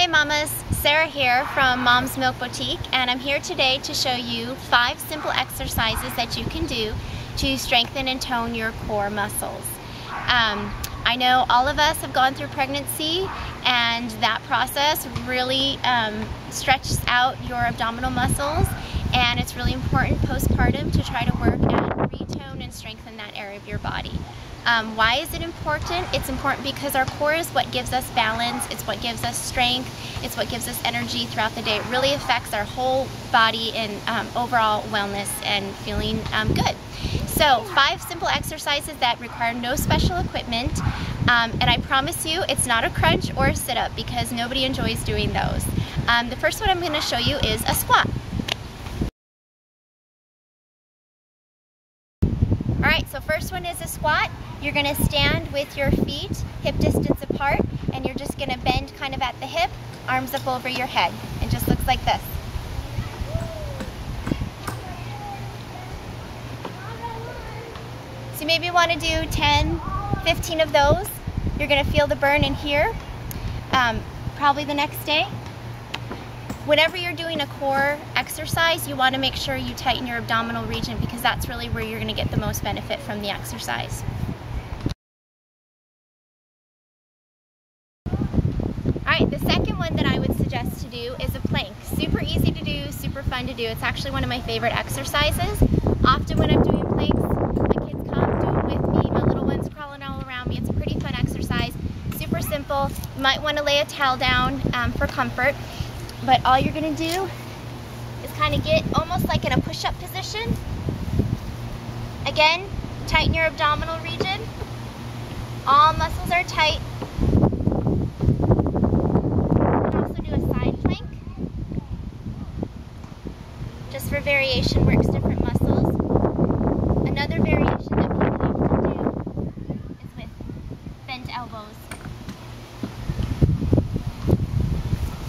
Hey mamas, Sarah here from Mom's Milk Boutique, and I'm here today to show you 5 simple exercises that you can do to strengthen and tone your core muscles. I know all of us have gone through pregnancy, and that process really stretches out your abdominal muscles, and it's really important postpartum to try to work and retone and strengthen that area of your body. Why is it important? It's important because our core is what gives us balance, it's what gives us strength, it's what gives us energy throughout the day. It really affects our whole body and overall wellness and feeling good. So 5 simple exercises that require no special equipment, and I promise you it's not a crunch or a sit-up because nobody enjoys doing those. The first one I'm going to show you is a squat. Alright, so first one is a squat. You're going to stand with your feet hip distance apart, and you're just going to bend kind of at the hip, arms up over your head. It just looks like this. So you maybe want to do 10, 15 of those. You're going to feel the burn in here, probably the next day. Whenever you're doing a core exercise, you want to make sure you tighten your abdominal region because that's really where you're going to get the most benefit from the exercise. Alright, the second one that I would suggest to do is a plank. Super easy to do, super fun to do. It's actually one of my favorite exercises. Often when I'm doing planks, my kids come do them with me, my little one's crawling all around me. It's a pretty fun exercise, super simple. You might want to lay a towel down for comfort. But all you're going to do is kind of get almost like in a push-up position. Again, tighten your abdominal region. All muscles are tight. You can also do a side plank. Just for variation, works different muscles. Another variation that people often do is with bent elbows.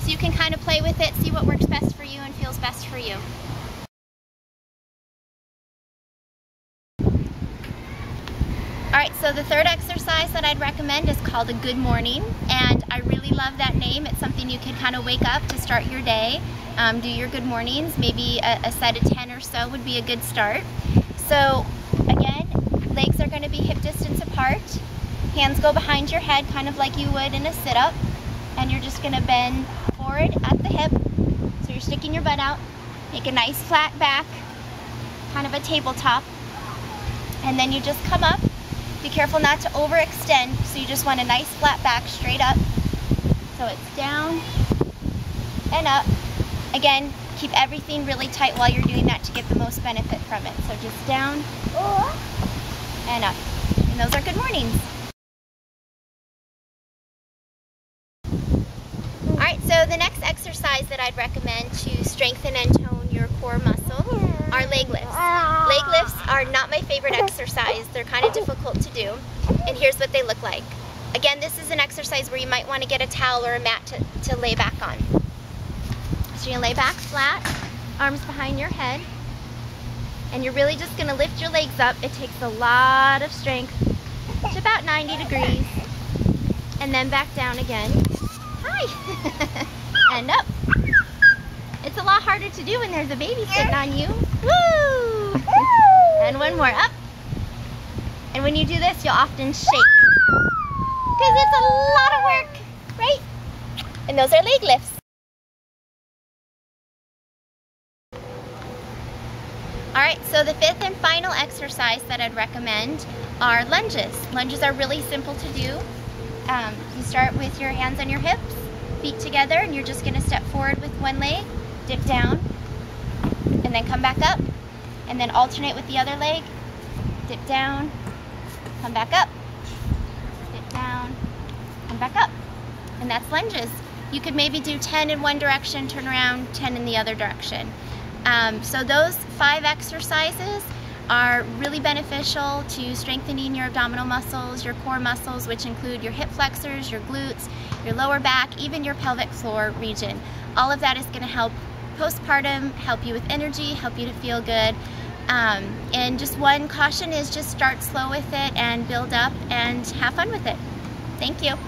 So you can kind of play with it, see what works best for you and feels best for you. Alright, so the third exercise that I'd recommend is called a good morning, and I really love that name. It's something you can kind of wake up to start your day, do your good mornings. Maybe a set of 10 or so would be a good start. So again, legs are going to be hip distance apart, hands go behind your head kind of like you would in a sit-up, and you're just going to bend forward at the hip, so you're sticking your butt out, make a nice flat back, kind of a tabletop, and then you just come up. Be careful not to overextend, so you just want a nice flat back straight up, so it's down and up. Again, keep everything really tight while you're doing that to get the most benefit from it. So just down and up, and those are good mornings. Alright, so the next exercise that I'd recommend to strengthen and tone your core muscle are leg lifts. Leg lifts are not my favorite exercise. They're kind of difficult to do, and here's what they look like. Again, this is an exercise where you might want to get a towel or a mat to lay back on. So you're going to lay back flat, arms behind your head, and you're really just going to lift your legs up. It takes a lot of strength to about 90 degrees, and then back down again. Hi! And up. It's a lot harder to do when there's a baby sitting on you. Woo! And one more, up. And when you do this, you'll often shake, because it's a lot of work, right? And those are leg lifts. Alright, so the fifth and final exercise that I'd recommend are lunges. Lunges are really simple to do. You start with your hands on your hips, feet together, and you're just going to step forward with one leg, dip down, and then come back up, and then alternate with the other leg, dip down, come back up, dip down, come back up, and that's lunges. You could maybe do 10 in one direction, turn around, 10 in the other direction. So those 5 exercises are really beneficial to strengthening your abdominal muscles, your core muscles, which include your hip flexors, your glutes, your lower back, even your pelvic floor region. All of that is going to help postpartum, help you with energy, help you to feel good. And just one caution is just start slow with it and build up and have fun with it. Thank you.